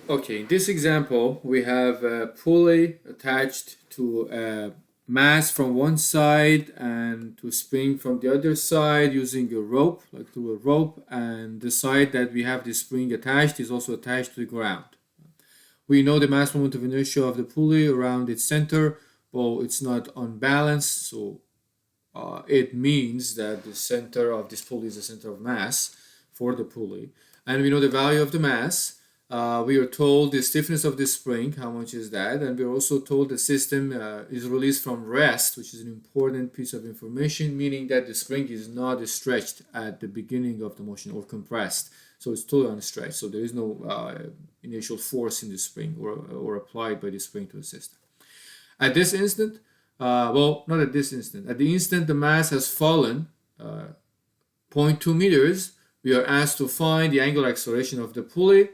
Okay, in this example, we have a pulley attached to a mass from one side and to a spring from the other side using a rope, like through a rope, and the side that we have the spring attached is also attached to the ground. We know the mass moment of inertia of the pulley around its center, well, it's not unbalanced, so it means that the center of this pulley is the center of mass for the pulley. And we know the value of the mass. We are told the stiffness of the spring, how much is that? And we're also told the system is released from rest, which is an important piece of information, meaning that the spring is not stretched at the beginning of the motion or compressed. So it's totally unstretched. So there is no initial force in the spring or applied by the spring to the system. At this instant, well, not at this instant. At the instant the mass has fallen 0.2 meters, we are asked to find the angular acceleration of the pulley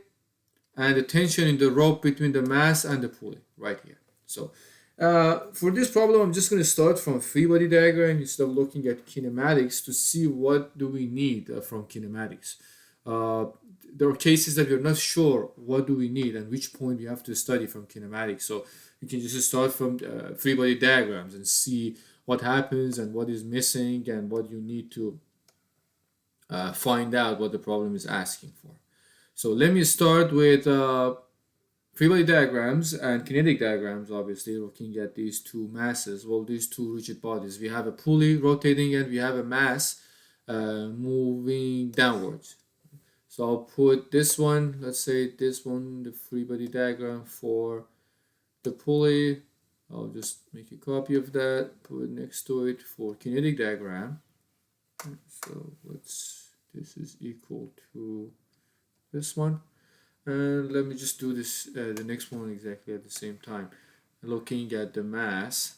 and the tension in the rope between the mass and the pulley, right here. So for this problem, I'm just going to start from free body diagram instead of looking at kinematics to see what do we need from kinematics. There are cases that we're not sure what do we need and which point we have to study from kinematics. So you can just start from free body diagrams and see what happens and what is missing and what you need to find out what the problem is asking for. So let me start with free body diagrams and kinetic diagrams, obviously, looking at these two masses, well, these two rigid bodies. We have a pulley rotating and we have a mass moving downwards. So I'll put this one, let's say this one, the free body diagram for the pulley. I'll just make a copy of that, put it next to it for kinetic diagram. So this is equal to this one. And let me just do this, the next one exactly at the same time. Looking at the mass,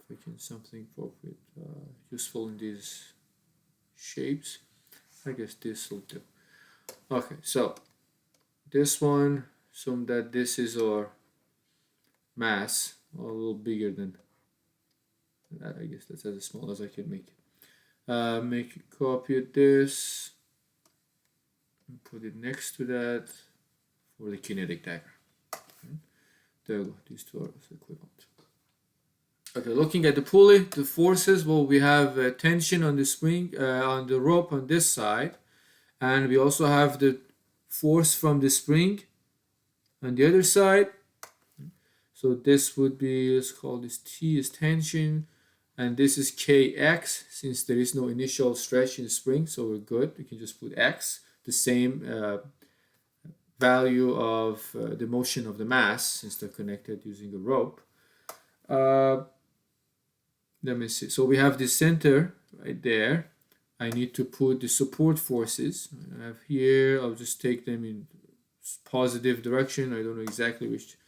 picking something appropriate, useful in these shapes. I guess this will do. Okay, so this one, assume that this is our mass, a little bigger than that. I guess that's as small as I can make it. Make a copy of this, and put it next to that for the kinetic diagram. Okay. There we go, these two are equivalent. Okay, looking at the pulley, the forces, well, we have tension on the spring, on the rope on this side, and we also have the force from the spring on the other side. So this would be, let's call this T is tension, and this is Kx, since there is no initial stretch in the spring, so we're good. We can just put X, the same value of the motion of the mass, since they're connected using a rope. Let me see. So we have the center right there. I need to put the support forces. I have here, I'll just take them in positive direction. I don't know exactly which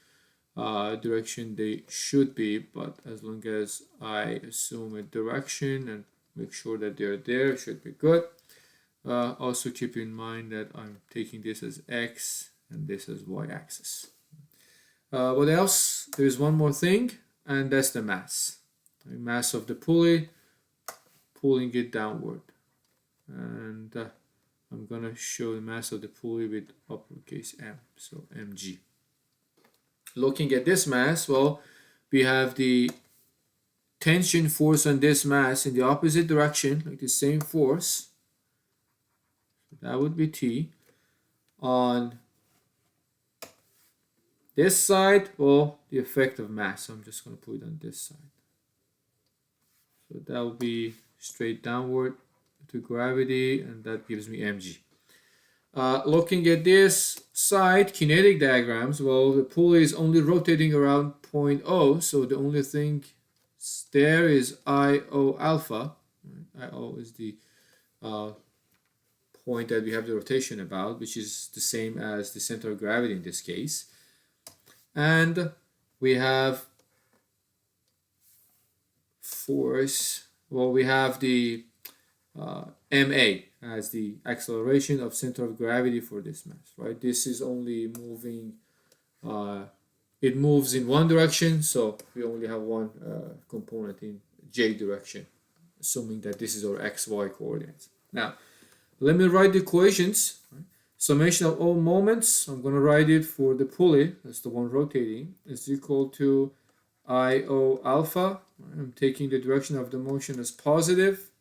direction they should be, but as long as I assume a direction and make sure that they're there, it should be good. Also keep in mind that I'm taking this as X and this as Y axis. What else? There's one more thing, and that's the mass. The mass of the pulley, pulling it downward. And I'm going to show the mass of the pulley with uppercase M, so mg. Looking at this mass, well, we have the tension force on this mass in the opposite direction, like the same force. That would be T. On this side, well, the effect of mass. So I'm just going to put it on this side. So that will be straight downward to gravity, and that gives me mg. Looking at this side, kinetic diagrams, well, the pulley is only rotating around point O, so the only thing there is IO alpha. IO is the point that we have the rotation about, which is the same as the center of gravity in this case. And we have force, well, we have the ma as the acceleration of center of gravity for this mass, right? This is only moving, it moves in one direction, so we only have one component in j direction, assuming that this is our xy coordinates. Now, let me write the equations. Right? summation of all moments, I'm going to write it for the pulley, that's the one rotating, is equal to IO alpha. I'm taking the direction of the motion as positive.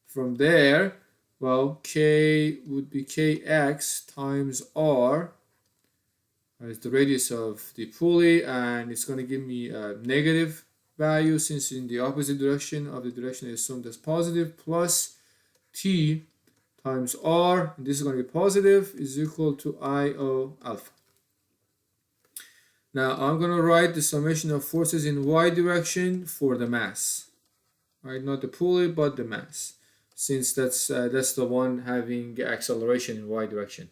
From there, well, K would be Kx times R as the radius of the pulley, and it's going to give me a negative value since in the opposite direction of the direction I assumed as positive, plus T times R, and this is going to be positive, is equal to IO alpha. Now I'm going to write the summation of forces in y direction for the mass, right? Not the pulley, but the mass, since that's the one having acceleration in y direction.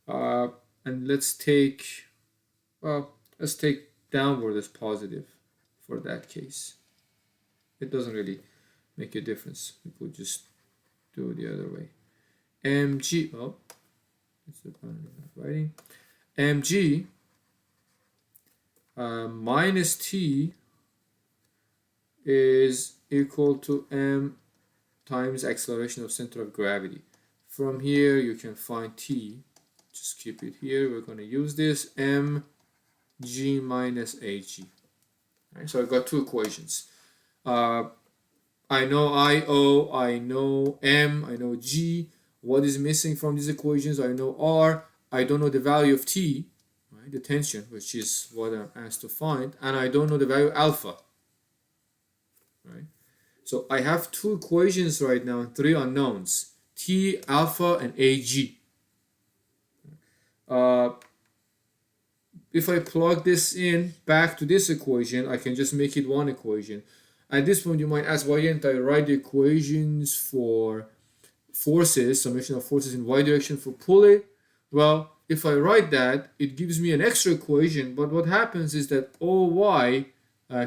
And let's take downward as positive for that case. It doesn't really make a difference. We could just do it the other way. Mg, oh, that's the point of writing. Mg minus T is equal to M times acceleration of center of gravity. From here you can find T, just keep it here, we're going to use this, Mg minus Ag. Right, so I've got two equations. I know IO, I know M, I know G. What is missing from these equations? I know R, I don't know the value of T, right, the tension, which is what I'm asked to find, and I don't know the value of alpha, right? So I have two equations right now and three unknowns, T, alpha, and Ag. If I plug this in back to this equation, I can just make it one equation. At this point, you might ask, why didn't I write the equations for forces, summation of forces in y direction for pulley? Well, if I write that, it gives me an extra equation, but what happens is that OY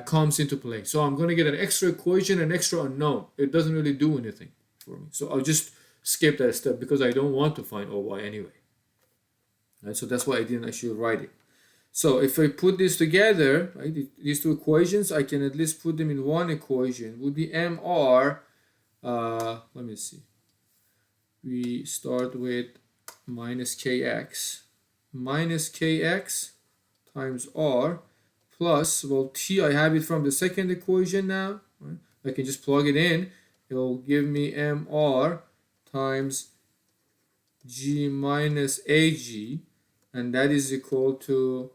comes into play. So I'm going to get an extra equation, an extra unknown. It doesn't really do anything for me. So I'll just skip that step because I don't want to find OY anyway. Right? So that's why I didn't actually write it. So if I put this together, right, these two equations, I can at least put them in one equation. Would be MR, let me see. We start with minus Kx times R plus, well, T, I have it from the second equation now. Right? I can just plug it in. It'll give me MR times G minus Ag, and that is equal to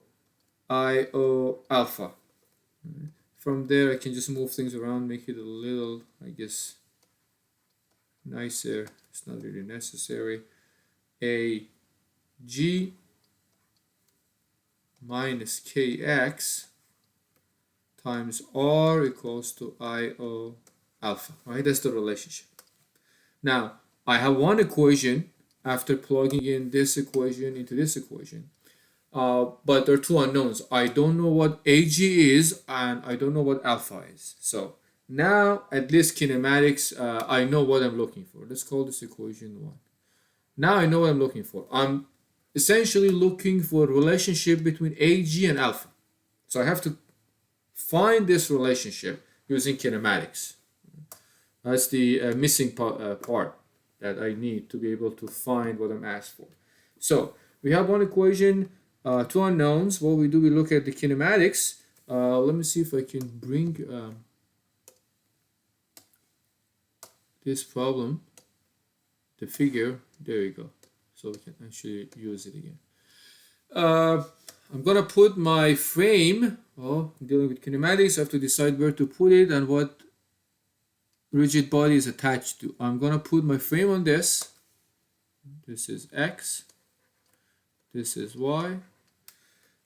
IO alpha. From there, I can just move things around, make it a little, I guess, nicer. It's not really necessary. Ag minus Kx times R equals to IO alpha. Right? That's the relationship. Now, I have one equation after plugging in this equation into this equation. But there are two unknowns. I don't know what Ag is and I don't know what alpha is. So now at least kinematics, I know what I'm looking for. Let's call this equation 1. Now I know what I'm looking for. I'm essentially looking for a relationship between Ag and alpha. So I have to find this relationship using kinematics. That's the missing part that I need to be able to find what I'm asked for. So we have one equation, two unknowns. What we do, we look at the kinematics. Let me see if I can bring this problem, the figure. There we go. So we can actually use it again. I'm gonna put my frame. I'm dealing with kinematics. I have to decide where to put it and what rigid body is attached to. I'm gonna put my frame on this. This is X. This is Y.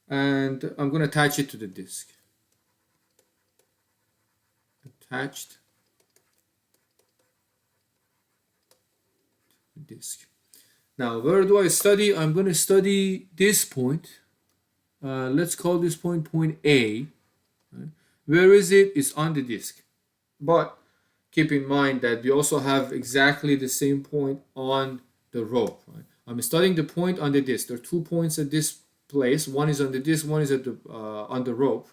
And I'm going to attach it to the disk. Attached to the disk. Now, where do I study? I'm going to study this point. Let's call this point A. Right? Where is it? It's on the disk. But keep in mind that we also have exactly the same point on the rope. Right? I'm studying the point on the disk. There are 2 points at this place. One is on the disk, one is at the on the rope.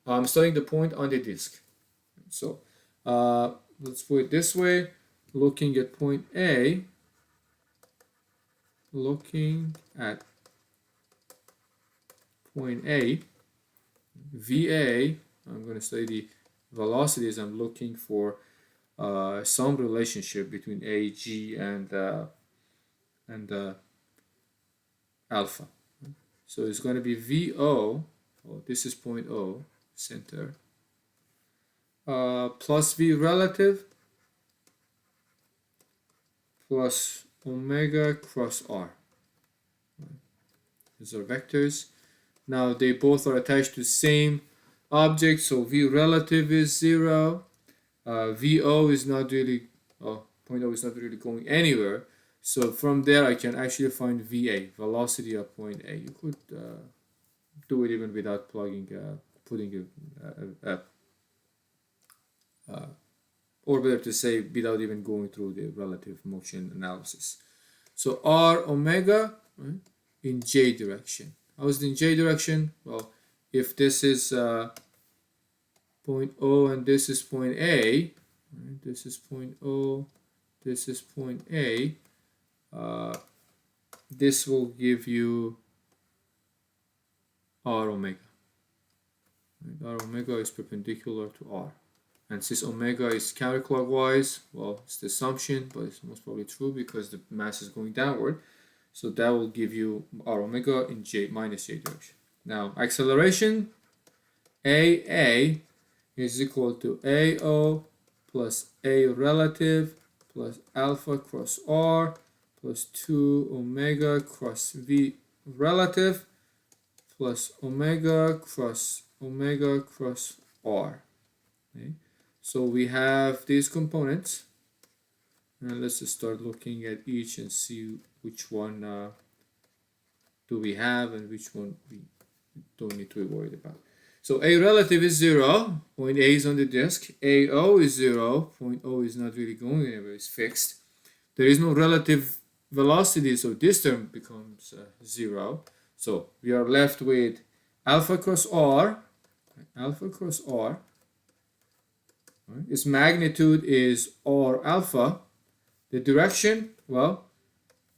I'm studying the point on the disk. So let's put it this way. Looking at point A, looking at point A, VA, I'm going to study the velocities. I'm looking for some relationship between A, G, and alpha. So it's going to be VO, oh, this is point O, center, plus V relative plus omega cross R. These are vectors. Now they both are attached to the same object, so V relative is 0. VO is not really, point O is not really going anywhere. So from there I can actually find VA, velocity of point A. You could do it even without plugging, putting or better to say, without even going through the relative motion analysis. So R omega, right, in J direction. How is it in J direction? Well, if this is point O and this is point A, right, this is point O, this is point A, this will give you R omega. Right? R omega is perpendicular to R. And since omega is counterclockwise, well, it's the assumption, but it's most probably true because the mass is going downward. So that will give you R omega in J minus J direction. Now, acceleration AA is equal to AO plus A relative plus alpha cross R plus 2 omega cross V relative plus omega cross R. Okay? So we have these components, and let's just start looking at each and see which one do we have and which one we don't need to be worried about. So A relative is 0, point A is on the disk. AO is 0, point O is not really going anywhere, it's fixed. There is no relative velocity, so this term becomes 0. So we are left with alpha cross R, right? Its magnitude is R alpha. The direction, well,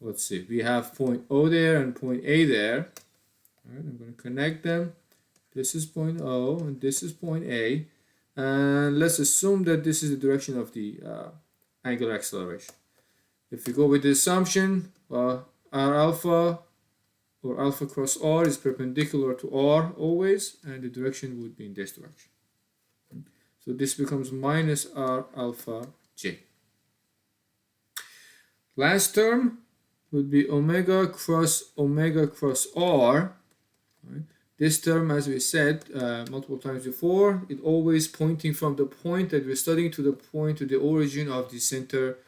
let's see, we have point O there and point A there. All right, I'm going to connect them. This is point O and this is point A. And let's assume that this is the direction of the angular acceleration. If we go with the assumption, R alpha or alpha cross R is perpendicular to R always, and the direction would be in this direction. So this becomes minus R alpha J. Last term would be omega cross R. Right? This term, as we said multiple times before, it always pointing from the point that we're studying to the point to the origin of the center,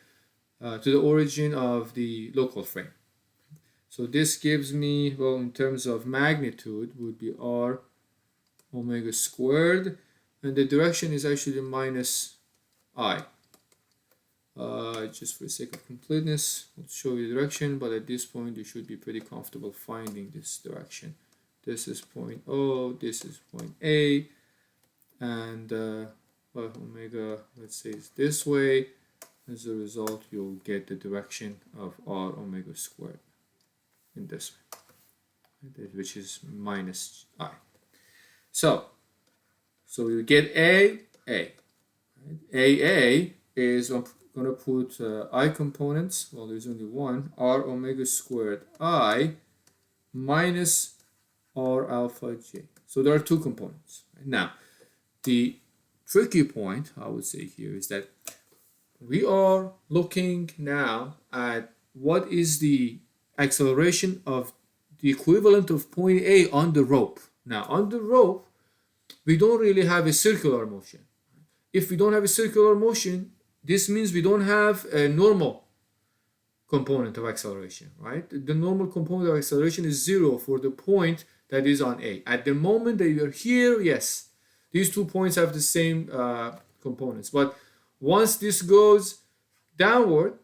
to the origin of the local frame. So this gives me, well, in terms of magnitude, would be R omega squared, and the direction is actually minus I. Just for the sake of completeness, I'll show you the direction, but at this point you should be pretty comfortable finding this direction. This is point O, this is point A, and well, omega, let's say, is this way. As a result, you'll get the direction of R omega squared in this way, which is minus I. So you get A. Right? AA is, I'm going to put I components, well, there's only one, R omega squared I minus R alpha J. So there are two components. Now, the tricky point, I would say here, is that we are looking now at what is the acceleration of the equivalent of point A on the rope. Now, on the rope, we don't really have a circular motion. If we don't have a circular motion, this means we don't have a normal component of acceleration, right? The normal component of acceleration is 0 for the point that is on A. At the moment that you're here, yes, these 2 points have the same components. But once this goes downward,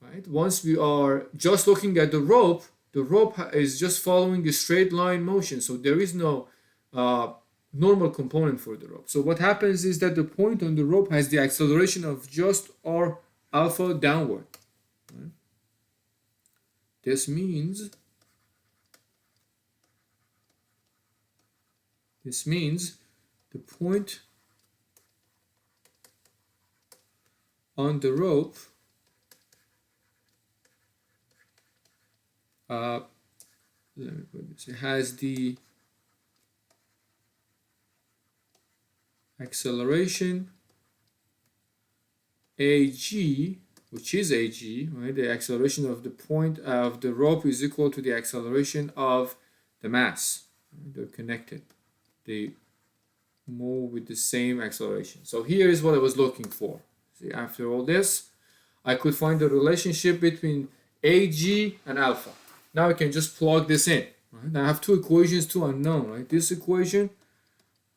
right? Once we are just looking at the rope is just following a straight line motion. So there is no normal component for the rope. So what happens is that the point on the rope has the acceleration of just R alpha downward. Right? This means the point on the rope let me put this, it has the acceleration AG, which is AG, right? The acceleration of the point of the rope is equal to the acceleration of the mass. They're connected. They move with the same acceleration. So here is what I was looking for. See, after all this, I could find the relationship between AG and alpha. Now I can just plug this in. Right? Now I have two equations, two unknown, right? This equation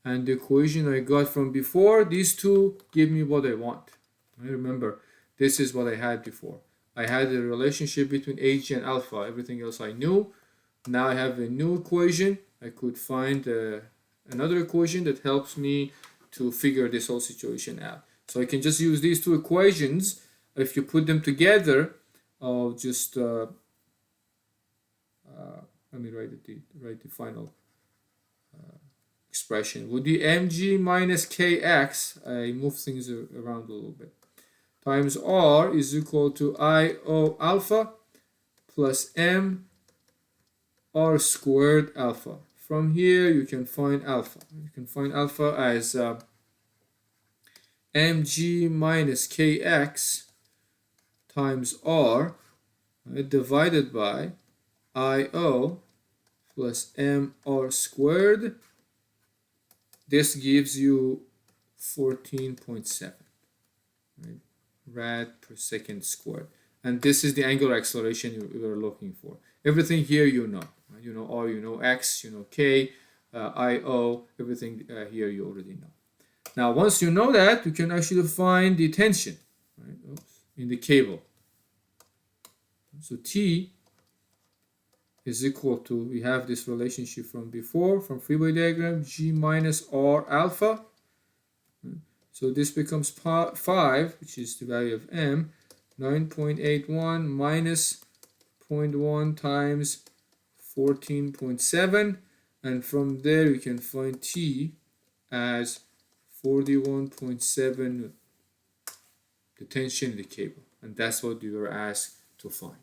and the equation I got from before. These two give me what I want. I remember, this is what I had before. I had a relationship between AG and alpha. Everything else I knew. Now I have a new equation. I could find another equation that helps me to figure this whole situation out. So I can just use these two equations. If you put them together, I'll just let me write the final expression. With the mg minus kx, I move things around a little bit, times r is equal to IO alpha plus m r squared alpha. From here you can find alpha. You can find alpha as mg minus kx times r divided by IO plus mr squared. This gives you 14.7, right? Rad per second squared. And this is the angular acceleration you are looking for. Everything here you know. Right? You know R, you know X, you know K, IO, everything here you already know. Now, once you know that, you can actually find the tension, right? In the cable. So T is equal to, we have this relationship from before, from free-body diagram, G minus R alpha. So this becomes 5, which is the value of M, 9.81 minus 0.1 times 14.7. And from there, you can find T as 41.7, the tension in the cable. And that's what you were asked to find.